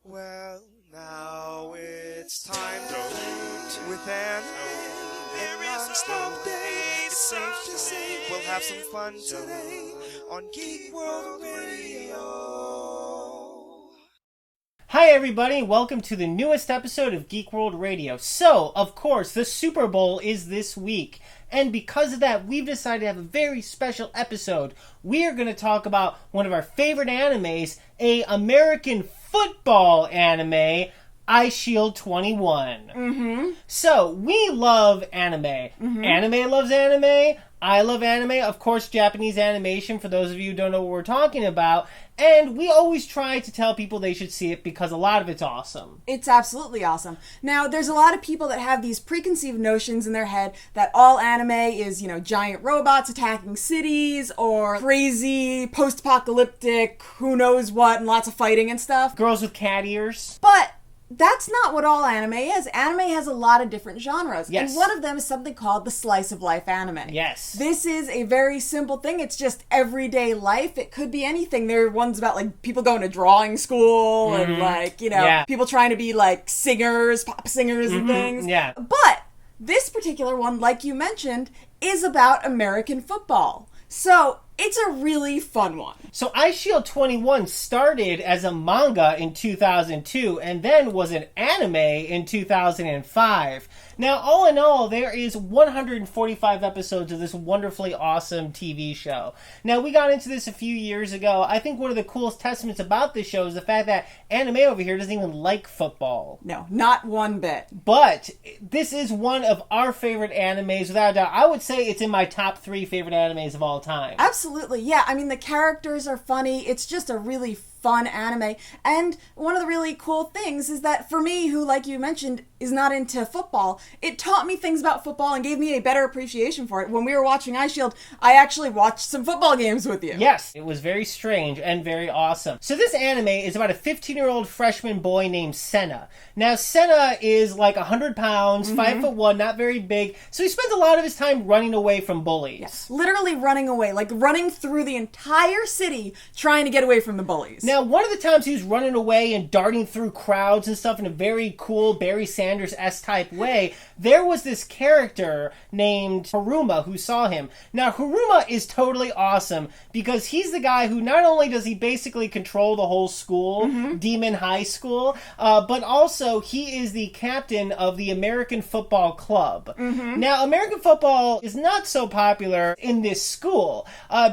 Well, now it's time to meet with an non-stop day. It's safe to say we'll have some fun today on Geek World Radio. Hi everybody, welcome to the newest episode of Geek World Radio. So, of course, the Super Bowl is this week, and because of that, we've decided to have a very special episode. We are going to talk about one of our favorite animes, a American football anime, Eyeshield 21. So, we love anime. Anime loves anime. I love anime. Of course, Japanese animation, for those of you who don't know what we're talking about. And we always try to tell people they should see it because a lot of it's awesome. It's absolutely awesome. Now, there's a lot of people that have these preconceived notions in their head that all anime is, giant robots attacking cities or crazy post-apocalyptic who knows what and lots of fighting and stuff. Girls with cat ears. But that's not what all anime is. Anime has a lot of different genres. Yes. And one of them is something called the slice of life anime. Yes. This is a very simple thing. It's just everyday life. It could be anything. There are ones about people going to drawing school and people trying to be singers, pop singers and things. Yeah. But this particular one, like you mentioned, is about American football. So it's a really fun one. So Eyeshield 21 started as a manga in 2002 and then was an anime in 2005. Now, all in all, there is 145 episodes of this wonderfully awesome TV show. Now, we got into this a few years ago. I think one of the coolest testaments about this show is the fact that anime over here doesn't even like football. No, not one bit. But this is one of our favorite animes, without a doubt. I would say it's in my top 3 favorite animes of all time. Absolutely, yeah. I mean, the characters are funny. It's just a really fun anime. And one of the really cool things is that for me, who, like you mentioned, is not into football, it taught me things about football and gave me a better appreciation for it. When we were watching Eyeshield, I actually watched some football games with you. Yes, it was very strange and very awesome. So this anime is about a 15-year-old freshman boy named Senna. Now, Senna is like 100 pounds, 5'1", not very big, so he spends a lot of his time running away from bullies. Yes, literally running away, running through the entire city trying to get away from the bullies. Now, one of the times he was running away and darting through crowds and stuff in a very cool Barry Sanders-esque type way, there was this character named Haruma who saw him. Now, Haruma is totally awesome because he's the guy who not only does he basically control the whole school, Demon High School, but also he is the captain of the American Football Club. Now, American football is not so popular in this school.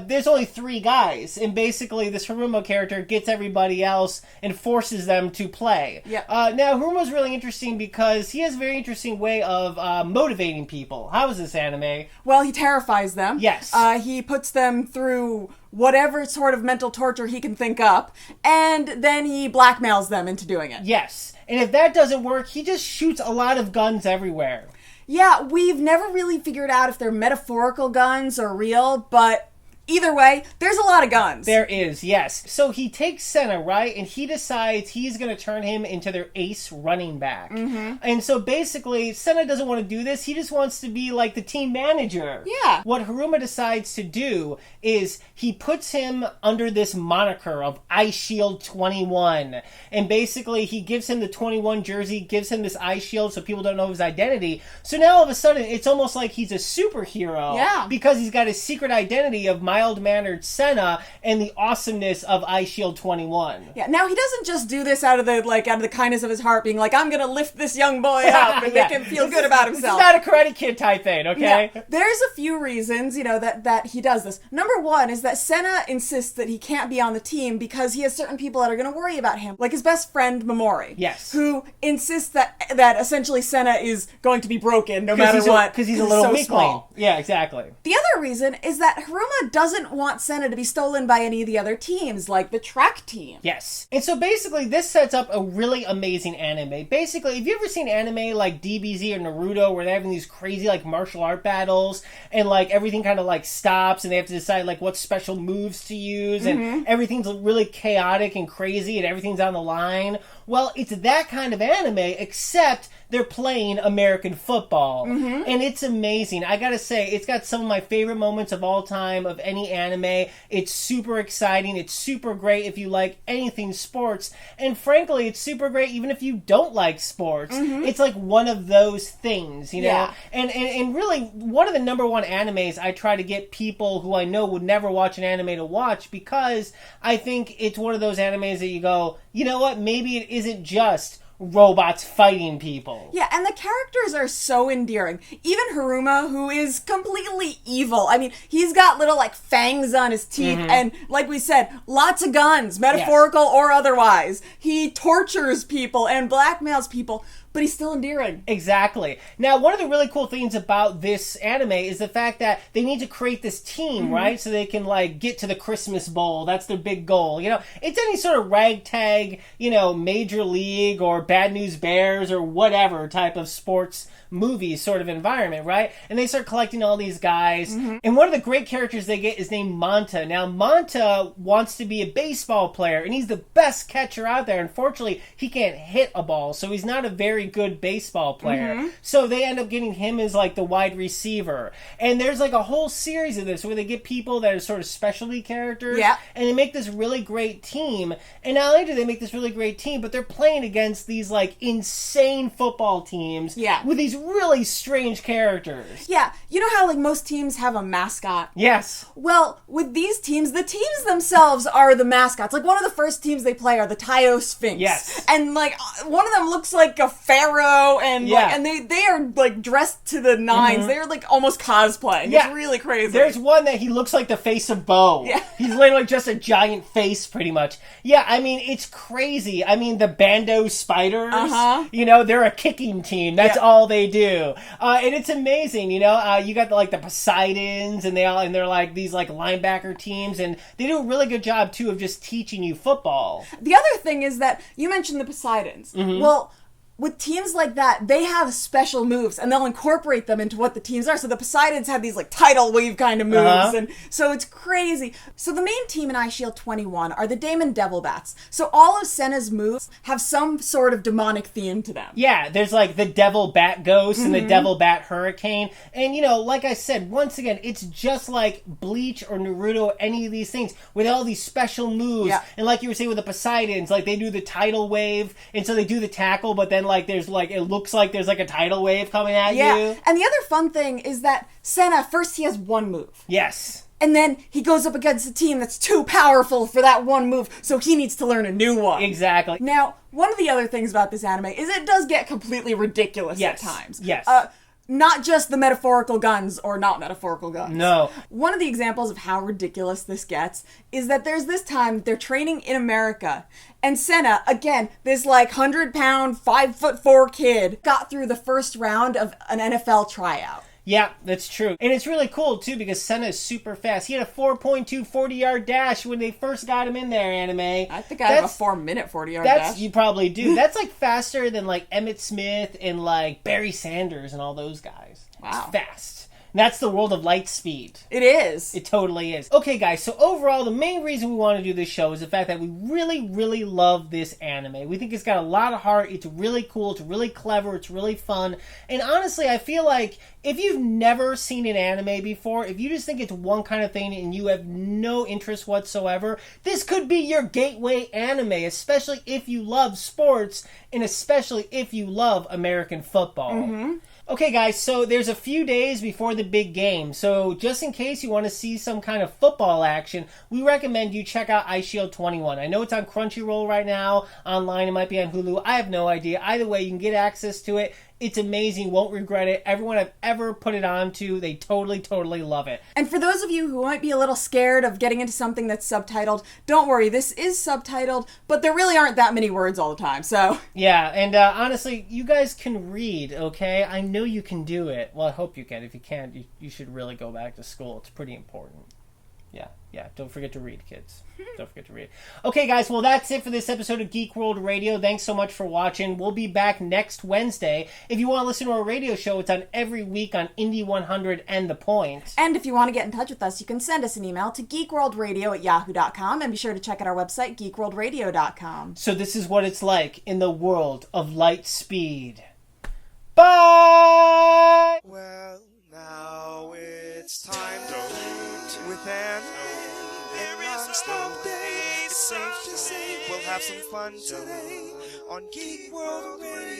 There's only 3 guys, and basically this Haruma character gets everybody else and forces them to play. Yep. Now, Haruma's really interesting because he has a very interesting way of motivating people. How is this anime? Well, he terrifies them. Yes. He puts them through whatever sort of mental torture he can think up, and then he blackmails them into doing it. Yes. And if that doesn't work, he just shoots a lot of guns everywhere. Yeah, we've never really figured out if they're metaphorical guns or real, but either way, there's a lot of guns. There is, yes. So he takes Senna, right? And he decides he's going to turn him into their ace running back. And so basically, Senna doesn't want to do this. He just wants to be like the team manager. Yeah. What Haruma decides to do is he puts him under this moniker of Eyeshield 21. And basically, he gives him the 21 jersey, gives him this eye shield so people don't know his identity. So now all of a sudden, it's almost like he's a superhero. Yeah. Because he's got his secret identity of mild-mannered Senna and the awesomeness of Eyeshield 21. Yeah, now he doesn't just do this out of the kindness of his heart, being like, I'm gonna lift this young boy up and make him feel good about himself. It's not a Karate Kid type thing, okay? Yeah, there's a few reasons, that he does this. Number one is that Senna insists that he can't be on the team because he has certain people that are gonna worry about him, like his best friend Momori. Yes. Who insists that essentially Senna is going to be broken no matter what. Because he's a little so weakling. small. Yeah, exactly. The other reason is that Haruma doesn't want Senna to be stolen by any of the other teams, like the track team. Yes. And so basically, this sets up a really amazing anime. Basically, have you ever seen anime like DBZ or Naruto where they're having these crazy martial art battles and everything kind of stops and they have to decide what special moves to use and everything's really chaotic and crazy and everything's on the line? Well, it's that kind of anime, except they're playing American football. And it's amazing. I gotta say, it's got some of my favorite moments of all time of any anime. It's super exciting. It's super great if you like anything sports. And frankly, it's super great even if you don't like sports. It's like one of those things, you know? Yeah. And really, one of the number one animes I try to get people who I know would never watch an anime to watch, because I think it's one of those animes that you go, you know what, maybe it isn't just robots fighting people. Yeah, and the characters are so endearing. Even Haruma, who is completely evil. I mean, he's got little, like, fangs on his teeth, and, like we said, lots of guns, metaphorical or otherwise. He tortures people and blackmails people, but he's still endearing. Exactly. Now, one of the really cool things about this anime is the fact that they need to create this team, right? So they can, like, get to the Christmas Bowl. That's their big goal. You know, it's any sort of ragtag, you know, Major League or Bad News Bears or whatever type of sports movie sort of environment, right? And they start collecting all these guys. And one of the great characters they get is named Manta. Now, Manta wants to be a baseball player, and he's the best catcher out there. Unfortunately, he can't hit a ball, so he's not a very good baseball player. So they end up getting him as like the wide receiver. And there's like a whole series of this where they get people that are sort of specialty characters. Yeah. And they make this really great team. And not only do they make this really great team, but they're playing against these like insane football teams. Yeah. With these really strange characters. Yeah, you know how, like, most teams have a mascot? Yes. Well, with these teams, the teams themselves are the mascots. Like, one of the first teams they play are the Taio Sphinx. Yes. And, like, one of them looks like a pharaoh, and, Yeah. like, and they are, like, dressed to the 9s. They're, like, almost cosplaying. Yeah. It's really crazy. There's one that he looks like the face of Bo. Yeah. He's literally just a giant face, pretty much. Yeah, I mean, it's crazy. I mean, the Bando Spiders, you know, they're a kicking team. That's all they do. And it's amazing, you know. You got the Poseidons, and they're like these like linebacker teams, and they do a really good job too of just teaching you football. The other thing is that you mentioned the Poseidons. Well, with teams like that, they have special moves, and they'll incorporate them into what the teams are. So the Poseidons have these, like, tidal wave kind of moves, and so it's crazy. So the main team in Eyeshield 21 are the Daemon Devil Bats. So all of Senna's moves have some sort of demonic theme to them. Yeah, there's like the Devil Bat Ghost and the Devil Bat Hurricane. And, you know, like I said, once again, it's just like Bleach or Naruto or any of these things with all these special moves. Yeah. And like you were saying with the Poseidons, like they do the tidal wave, and so they do the tackle, but then like there's like, it looks like there's like a tidal wave coming at you. And the other fun thing is that Senna, first he has one move. Yes. And then he goes up against a team that's too powerful for that one move, so he needs to learn a new one. Exactly. Now, one of the other things about this anime is it does get completely ridiculous at times. Yes. Not just the metaphorical guns or not metaphorical guns. No. One of the examples of how ridiculous this gets is that there's this time they're training in America, and Senna, again, this like 100-pound, 5'4" kid, got through the first round of an NFL tryout. Yeah, that's true. And it's really cool, too, because Senna is super fast. He had a 4.2 40-yard dash when they first got him in there, anime. I think I have a 4-minute 40-yard dash. You probably do. That's, like, faster than, like, Emmett Smith and, like, Barry Sanders and all those guys. Wow. It's fast. And that's the world of light speed. It is. It totally is. Okay, guys, so overall, the main reason we want to do this show is the fact that we really, really love this anime. We think it's got a lot of heart. It's really cool. It's really clever. It's really fun. And honestly, I feel like if you've never seen an anime before, if you just think it's one kind of thing and you have no interest whatsoever, this could be your gateway anime, especially if you love sports and especially if you love American football. Okay, guys, so there's a few days before the big game, so just in case you want to see some kind of football action, we recommend you check out Eyeshield 21. I know it's on Crunchyroll right now, online, it might be on Hulu, I have no idea. Either way, you can get access to it. It's amazing, won't regret it. Everyone I've ever put it on to, they totally, totally love it. And for those of you who might be a little scared of getting into something that's subtitled, don't worry, this is subtitled, but there really aren't that many words all the time, so... Yeah, and honestly, you guys can read, okay? I know you can do it. Well, I hope you can. If you can't, you should really go back to school. It's pretty important. Yeah, don't forget to read, kids. Don't forget to read. Okay, guys, well, that's it for this episode of Geek World Radio. Thanks so much for watching. We'll be back next Wednesday. If you want to listen to our radio show, it's on every week on Indie 100 and The Point. And if you want to get in touch with us, you can send us an email to geekworldradio@yahoo.com, and be sure to check out our website, geekworldradio.com. So this is what it's like in the world of light speed. Bye! Well, now it's time to hoot with an non-stop day. It's safe to say we'll have some fun today on Geek World Radio.